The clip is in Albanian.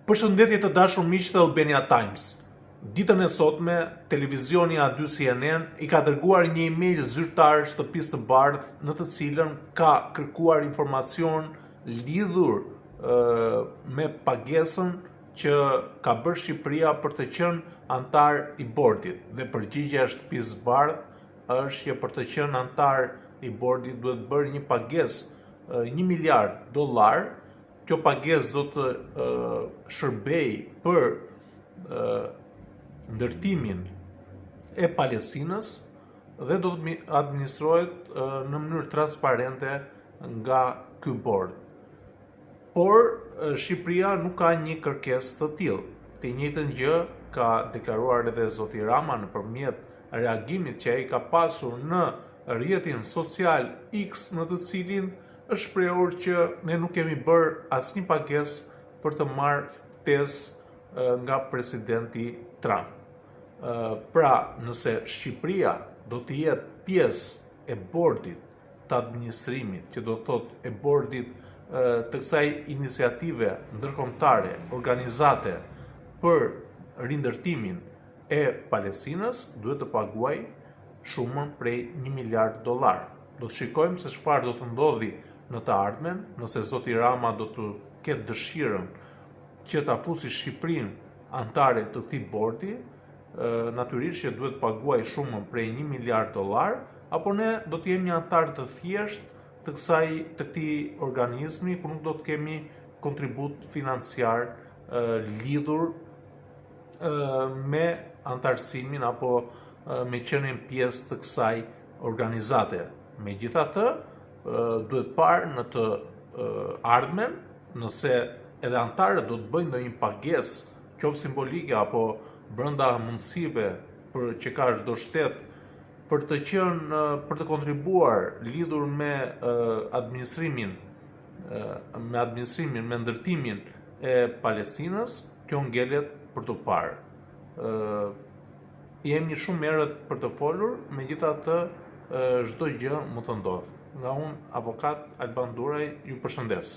Përshëndetje të dashur miq të Albania Times. Ditën e sotme, televizioni A2 CNN i ka dërguar një email zyrtar shtëpisë së bardhë në të cilën ka kërkuar informacion lidhur me pagesën që ka bërë Shqipëria për të qenë antar i bordit. Dhe përgjigjja e shtëpisë së bardhë është që për të qenë antar i bordit duhet bërë një pagesë $1 miliard. Kjo pagesë do të shërbej për ndërtimin e Palestinës dhe do të administrohet në mënyrë transparente nga ky bord. Por Shqipëria nuk ka një kërkesë të tillë. Të njëjtën gjë ka deklaruar edhe zoti Rama nëpërmjet reagimit që ai ka pasur në rrjetin social X, në të cilin është shprehur që ne nuk kemi bërë asnjë pagesë për të marrë ftesë nga presidenti Trump. Pra, nëse Shqipëria do të jetë pjesë e bordit të administrimit, që do të thotë e bordit të kësaj iniciative ndërkombëtare organizate për rindërtimin e Palestinës, duhet të paguaj shumën prej $1 miliard. Do të shikojmë se çfarë do të ndodhi në të ardhmen, nëse zoti Rama do të ketë dëshirën që ta fusi Shqipërinë antare të këtij bordi, natyrisht që duhet paguaj shumën prej $1 miliard, apo ne do të jemi një antar të thjesht të këtij organizmi, ku nuk do të kemi kontribut financiar lidhur me antarësimin apo me qenin pjesë të kësaj organizate. Megjithatë, duhet parë në të ardhmen, nëse edhe antarët do të bëjnë ndonjë pagesë, qoftë simbolike apo brenda mundësive për që ka çdo shtet për të kontribuar lidhur me administrimin, me ndërtimin e Palestinës, kjo ngelet për të parë. Jemi shumë herët për të folur, megjithatë çdo gjë mund të ndodhë. Nga unë, avokat Alban Duraj, ju përshëndes.